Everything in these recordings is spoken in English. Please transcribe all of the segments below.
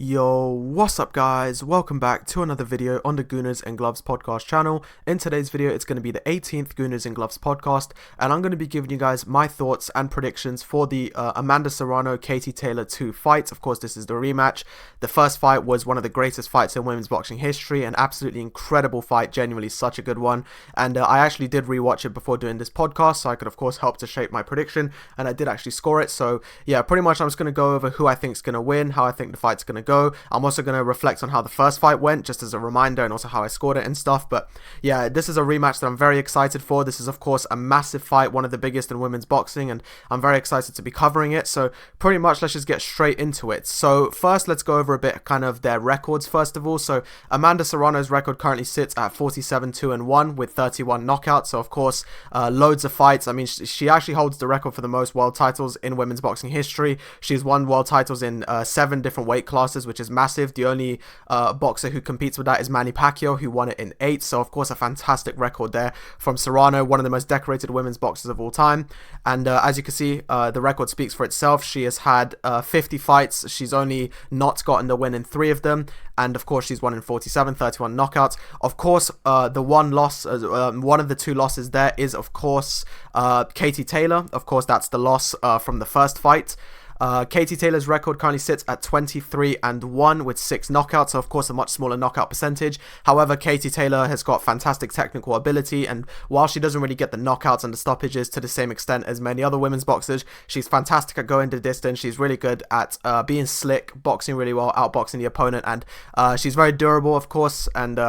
Yo, what's up guys? Welcome back to another video on the Gooners and Gloves Podcast channel. In today's video, it's going to be the 18th Gooners and Gloves Podcast, and I'm going to be giving you guys my thoughts and predictions for the Amanda Serrano-Katie Taylor 2 fight. Of course, this is the rematch. The first fight was one of the greatest fights in women's boxing history, an absolutely incredible fight, genuinely such a good one, and I actually did rewatch it before doing this podcast, so I could of course help to shape my prediction, and I did actually score it. So yeah, pretty much I'm just going to go over who I think is going to win, how I think the fight's going to go. I'm also going to reflect on how the first fight went, just as a reminder, and also how I scored it and stuff. But yeah, this is a rematch that I'm very excited for. This is of course a massive fight, one of the biggest in women's boxing, and I'm very excited to be covering it. So pretty much let's just get straight into it. So first, let's go over a bit kind of their records first of all. So Amanda Serrano's record currently sits at 47-2-1 with 31 knockouts. So of course loads of fights. I mean, she actually holds the record for the most world titles in women's boxing history. She's won world titles in 7 different weight classes, which is massive. The only boxer who competes with that is Manny Pacquiao, who won it in 8. So of course a fantastic record there from Serrano, one of the most decorated women's boxers of all time. And as you can see, the record speaks for itself. She has had 50 fights. She's only not gotten the win in 3 of them, and of course she's won in 47, 31 knockouts. Of course the one loss, one of the 2 losses there is of course Katie Taylor. Of course that's the loss from the first fight. Katie Taylor's record currently sits at 23-1 with 6 knockouts, so of course a much smaller knockout percentage. However, Katie Taylor has got fantastic technical ability, and while she doesn't really get the knockouts and the stoppages to the same extent as many other women's boxers, she's fantastic at going the distance. She's really good at being slick, boxing really well, outboxing the opponent, and she's very durable, of course, and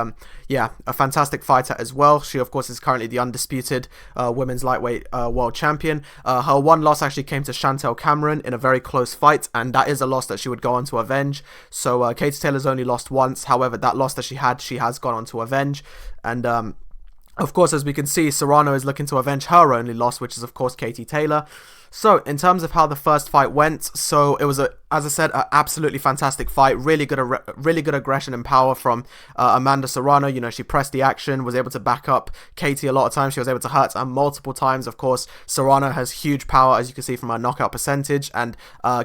yeah, a fantastic fighter as well. She of course is currently the undisputed women's lightweight world champion. Her one loss actually came to Chantel Cameron in a very close fight, and that is a loss that she would go on to avenge. So Katie Taylor's only lost once. However, that loss that she has gone on to avenge, and of course, as we can see, Serrano is looking to avenge her only loss, which is of course Katie Taylor. So in terms of how the first fight went, so it was as I said, an absolutely fantastic fight. Really good aggression and power from Amanda Serrano. You know, she pressed the action, was able to back up Katie a lot of times. She was able to hurt her multiple times. Of course, Serrano has huge power, as you can see from her knockout percentage, and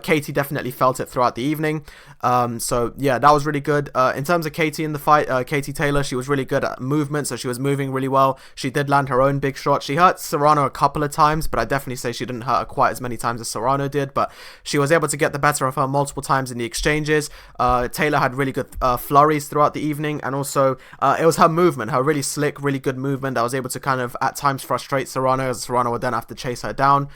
Katie definitely felt it throughout the evening. So yeah, that was really good. In terms of Katie in the fight, Katie Taylor, she was really good at movement, so she was moving really well. She did land her own big shot. She hurt Serrano a couple of times, but I definitely say she didn't hurt her quite as many times as Serrano did, but she was able to get the better of her multiple times in the exchanges. Taylor had really good flurries throughout the evening, and also it was her movement, her really slick, really good movement that was able to kind of at times frustrate Serrano, as Serrano would then have to chase her down.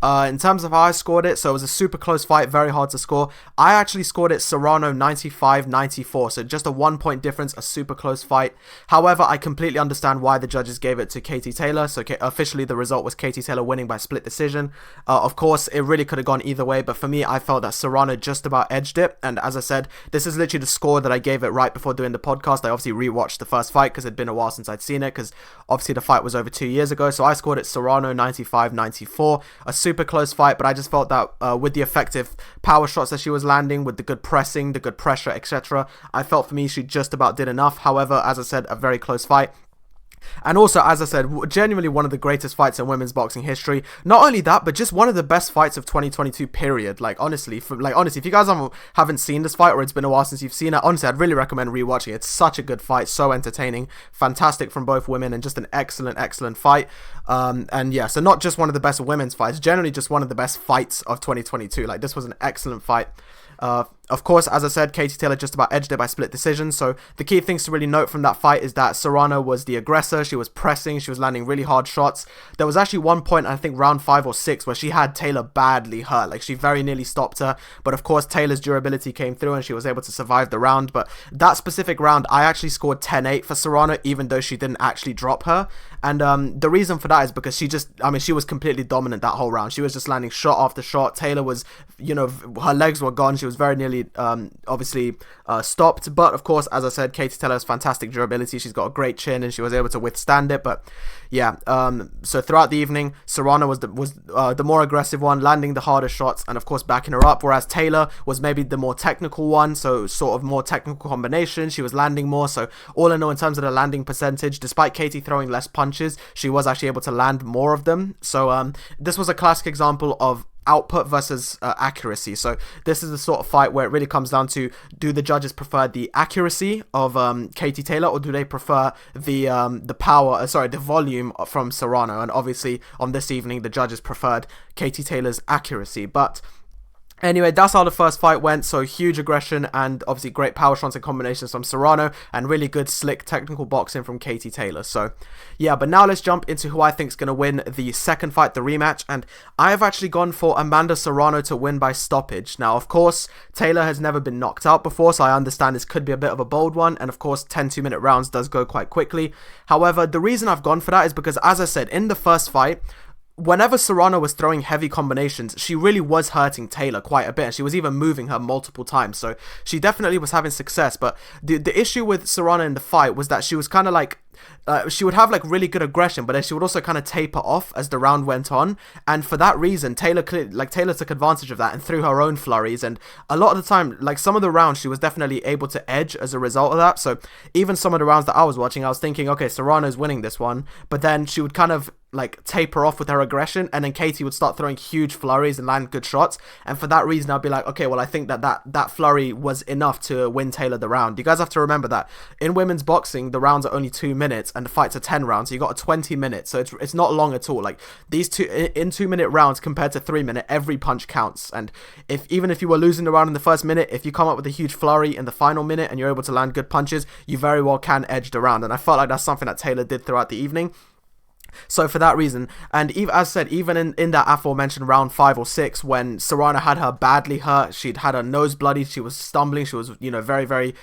In terms of how I scored it, so it was a super close fight, very hard to score. I actually scored it Serrano 95-94, so just a 1-point difference, a super close fight. However, I completely understand why the judges gave it to Katie Taylor, so officially the result was Katie Taylor winning by split decision. Of course, it really could have gone either way, but for me, I felt that Serrano just about edged it, and as I said, this is literally the score that I gave it right before doing the podcast. I obviously rewatched the first fight because it'd been a while since I'd seen it, because obviously the fight was over 2 years ago, so I scored it Serrano 95-94, a super close fight, but I just felt that with the effective power shots that she was landing, with the good pressing, the good pressure, etc., I felt for me she just about did enough. However, as I said, a very close fight. And also, as I said, genuinely one of the greatest fights in women's boxing history. Not only that, but just one of the best fights of 2022 period. Like honestly, if you guys haven't seen this fight, or it's been a while since you've seen it, honestly I'd really recommend rewatching it. It's such a good fight, so entertaining, fantastic from both women, and just an excellent fight. And yeah, so not just one of the best women's fights, generally just one of the best fights of 2022. Like, this was an excellent fight. Of course, as I said, Katie Taylor just about edged it by split decision. So the key things to really note from that fight is that Serrano was the aggressor. She was pressing. She was landing really hard shots. There was actually one point, I think round 5 or 6, where she had Taylor badly hurt. Like, she very nearly stopped her. But of course, Taylor's durability came through and she was able to survive the round. But that specific round, I actually scored 10-8 for Serrano, even though she didn't actually drop her. And the reason for that is because she was completely dominant that whole round. She was just landing shot after shot. Taylor was, you know, her legs were gone. She was very nearly obviously stopped, but of course, as I said, Katie Taylor has fantastic durability. She's got a great chin and she was able to withstand it. But yeah, so throughout the evening, Serrano was the more aggressive one, landing the harder shots and of course backing her up, whereas Taylor was maybe the more technical one, so sort of more technical combination. She was landing more. So all in all, in terms of the landing percentage, despite Katie throwing less punches, she was actually able to land more of them. So this was a classic example of output versus accuracy. So this is the sort of fight where it really comes down to, do the judges prefer the accuracy of Katie Taylor, or do they prefer the the volume from Serrano? And obviously on this evening the judges preferred Katie Taylor's accuracy. But anyway, that's how the first fight went. So huge aggression and obviously great power shots and combinations from Serrano, and really good slick technical boxing from Katie Taylor. So yeah, but now let's jump into who I think is going to win the second fight, the rematch. And I have actually gone for Amanda Serrano to win by stoppage. Now, of course, Taylor has never been knocked out before, so I understand this could be a bit of a bold one. And of course, 10 2-minute rounds does go quite quickly. However, the reason I've gone for that is because, as I said, in the first fight, whenever Serrano was throwing heavy combinations, she really was hurting Taylor quite a bit, and she was even moving her multiple times, so she definitely was having success. But the issue with Serrano in the fight was that she was kind of like, she would have like really good aggression, but then she would also kind of taper off as the round went on, and for that reason Taylor took advantage of that and threw her own flurries, and a lot of the time, like some of the rounds, she was definitely able to edge as a result of that. So even some of the rounds that I was watching, I was thinking, okay, Serrano's winning this one, but then she would kind of like taper off with her aggression, and then Katie would start throwing huge flurries and land good shots, and for that reason I'd be like, okay, well, I think that flurry was enough to win Taylor the round. You guys have to remember that in women's boxing the rounds are only 2 minutes and the fights are 10 rounds, so you got a 20 minutes, so it's not long at all. Like these two in 2-minute rounds compared to 3-minute, every punch counts, and even if you were losing the round in the first minute, if you come up with a huge flurry in the final minute and you're able to land good punches, you very well can edge the round, and I felt like that's something that Taylor did throughout the evening. So for that reason, and even, as said, even in that aforementioned round 5 or 6, when Serrano had her badly hurt, she'd had her nose bloody, she was stumbling, she was, very, very,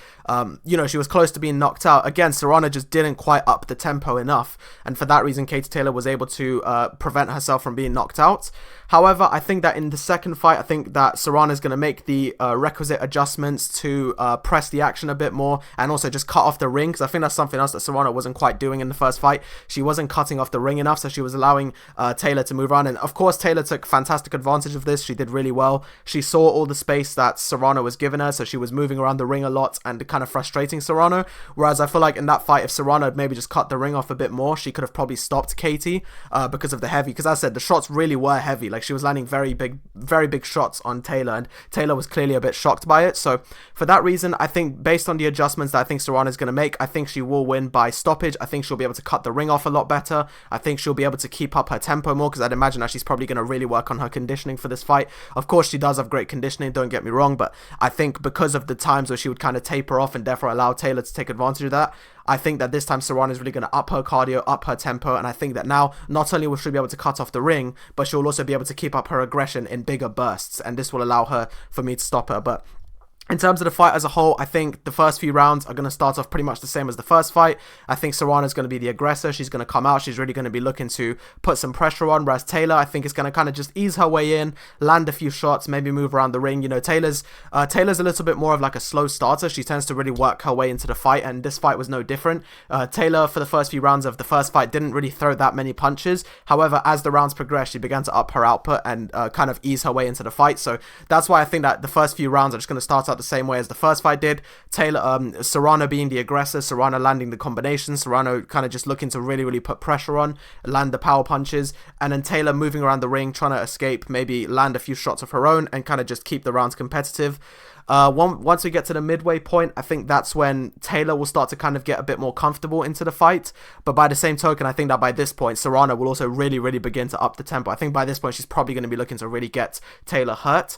she was close to being knocked out. Again, Serrano just didn't quite up the tempo enough, and for that reason, Katie Taylor was able to prevent herself from being knocked out. However, I think that in the second fight, I think that Serrano is going to make the requisite adjustments to press the action a bit more, and also just cut off the ring, because I think that's something else that Serrano wasn't quite doing in the first fight. She wasn't cutting off the ring enough, so she was allowing Taylor to move around, and of course Taylor took fantastic advantage of this. She did really well. She saw all the space that Serrano was giving her, so she was moving around the ring a lot and kind of frustrating Serrano, whereas I feel like in that fight, if Serrano had maybe just cut the ring off a bit more, she could have probably stopped Katie because of the heavy, because as I said, the shots really were heavy. Like she was landing very big shots on Taylor, and Taylor was clearly a bit shocked by it. So for that reason, I think based on the adjustments that I think Serrano is going to make, I think she will win by stoppage. I think she'll be able to cut the ring off a lot better. I think she'll be able to keep up her tempo more, because I'd imagine that she's probably going to really work on her conditioning for this fight. Of course, she does have great conditioning, don't get me wrong, but I think because of the times where she would kind of taper off and therefore allow Taylor to take advantage of that, I think that this time Serrano is really going to up her cardio, up her tempo, and I think that now not only will she be able to cut off the ring, but she'll also be able to keep up her aggression in bigger bursts, and this will allow her for me to stop her. But in terms of the fight as a whole, I think the first few rounds are going to start off pretty much the same as the first fight. I think Serrano is going to be the aggressor. She's going to come out. She's really going to be looking to put some pressure on, whereas Taylor, I think, is going to kind of just ease her way in, land a few shots, maybe move around the ring. Taylor's a little bit more of like a slow starter. She tends to really work her way into the fight, and this fight was no different. Taylor, for the first few rounds of the first fight, didn't really throw that many punches. However, as the rounds progressed, she began to up her output and kind of ease her way into the fight. So that's why I think that the first few rounds are just going to start out the same way as the first fight did. Serrano being the aggressor, Serrano landing the combinations, Serrano kind of just looking to really put pressure on, land the power punches, and then Taylor moving around the ring, trying to escape, maybe land a few shots of her own, and kind of just keep the rounds competitive. Once we get to the midway point, I think that's when Taylor will start to kind of get a bit more comfortable into the fight. But by the same token, I think that by this point, Serrano will also really begin to up the tempo. I think by this point, she's probably going to be looking to really get Taylor hurt.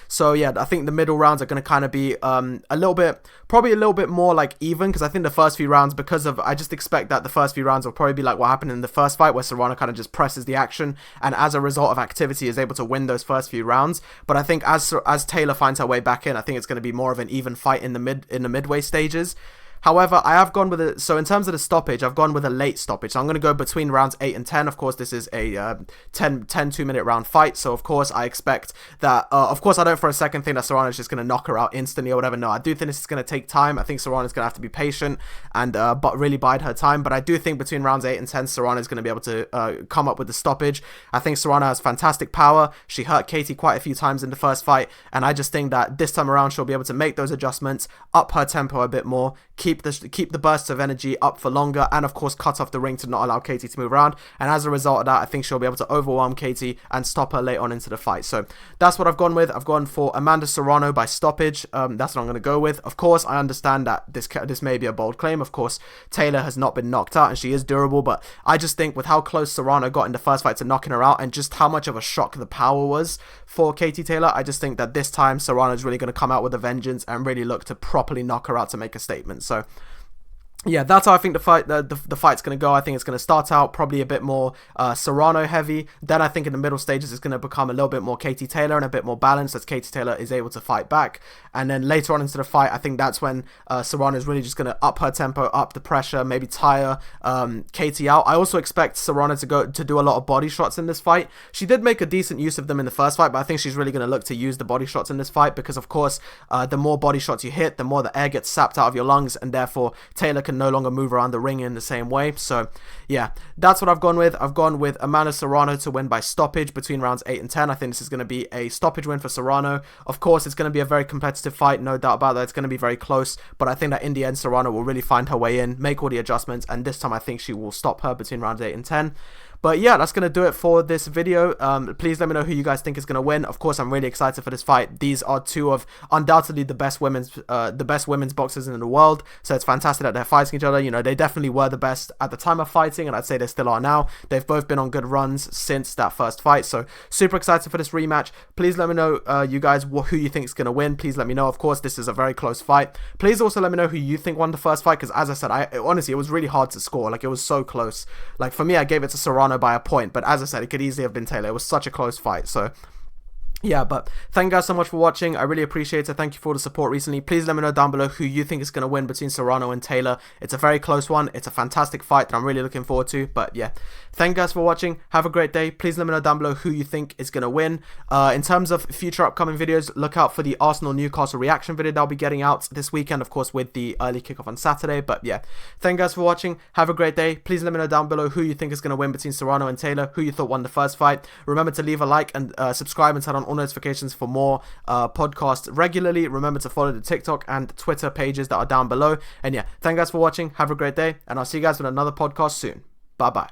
So yeah, I think the middle rounds are going to kind of be probably a little bit more like even, because I think the first few rounds, I just expect that the first few rounds will probably be like what happened in the first fight, where Serrano kind of just presses the action, and as a result of activity is able to win those first few rounds. But I think as Taylor finds her way back in, I think it's going to be more of an even fight in the midway stages. However, I have gone with so in terms of the stoppage, I've gone with a late stoppage. So I'm going to go between rounds 8 and 10. Of course, this is a 10 2-minute round fight. So, of course, I expect that, of course, I don't for a second think that Serrano is just going to knock her out instantly or whatever. No, I do think this is going to take time. I think Serrano is going to have to be patient and but really bide her time. But I do think between rounds 8 and 10, Serrano is going to be able to come up with the stoppage. I think Serrano has fantastic power. She hurt Katie quite a few times in the first fight. And I just think that this time around, she'll be able to make those adjustments, up her tempo a bit more, keep keep the bursts of energy up for longer, and of course cut off the ring to not allow Katie to move around. And as a result of that, I think she'll be able to overwhelm Katie and stop her late on into the fight. So that's what I've gone with. I've gone for Amanda Serrano by stoppage. That's what I'm going to go with. Of course, I understand that this may be a bold claim. Of course, Taylor has not been knocked out and she is durable, but I just think with how close Serrano got in the first fight to knocking her out and just how much of a shock the power was for Katie Taylor, I just think that this time Serrano is really going to come out with a vengeance and really look to properly knock her out to make a statement. So yeah, that's how I think the fight's going to go. I think it's going to start out probably a bit more Serrano heavy. Then I think in the middle stages it's going to become a little bit more Katie Taylor and a bit more balanced as Katie Taylor is able to fight back. And then later on into the fight, I think that's when Serrano is really just going to up her tempo, up the pressure, maybe tire Katie out. I also expect Serrano to do a lot of body shots in this fight. She did make a decent use of them in the first fight, but I think she's really going to look to use the body shots in this fight because, of course, the more body shots you hit, the more the air gets sapped out of your lungs, and therefore Taylor can no longer move around the ring in the same way. So yeah, that's what I've gone with. I've gone with Amanda Serrano to win by stoppage between rounds 8 and 10. I think this is going to be a stoppage win for Serrano. Of course, it's going to be a very competitive fight, no doubt about that. It's going to be very close, but I think that in the end, Serrano will really find her way in, make all the adjustments, and this time I think she will stop her between rounds 8 and 10. But yeah, that's going to do it for this video. Please let me know who you guys think is going to win. Of course, I'm really excited for this fight. These are two of undoubtedly the best women's boxers in the world. So it's fantastic that they're fighting each other. You know, they definitely were the best at the time of fighting, and I'd say they still are now. They've both been on good runs since that first fight. So super excited for this rematch. Please let me know, you guys, who you think is going to win. Please let me know. Of course, this is a very close fight. Please also let me know who you think won the first fight, because as I said, honestly, it was really hard to score. Like, it was so close. Like, for me, I gave it to Serrano by a point, but as I said, it could easily have been Taylor. It was such a close fight. So yeah, but thank you guys so much for watching. I really appreciate it. Thank you for all the support recently. Please let me know down below who you think is going to win between Serrano and Taylor. It's a very close one. It's a fantastic fight that I'm really looking forward to. But yeah, thank you guys for watching. Have a great day. Please let me know down below who you think is going to win. In terms of future upcoming videos, look out for the Arsenal-Newcastle reaction video that I'll be getting out this weekend, of course, with the early kickoff on Saturday. But yeah, thank you guys for watching. Have a great day. Please let me know down below who you think is going to win between Serrano and Taylor, who you thought won the first fight. Remember to leave a like and subscribe and turn on all notifications for more podcasts regularly. Remember to follow the TikTok and Twitter pages that are down below. And yeah, thank you guys for watching. Have a great day, and I'll see you guys with another podcast soon. Bye bye.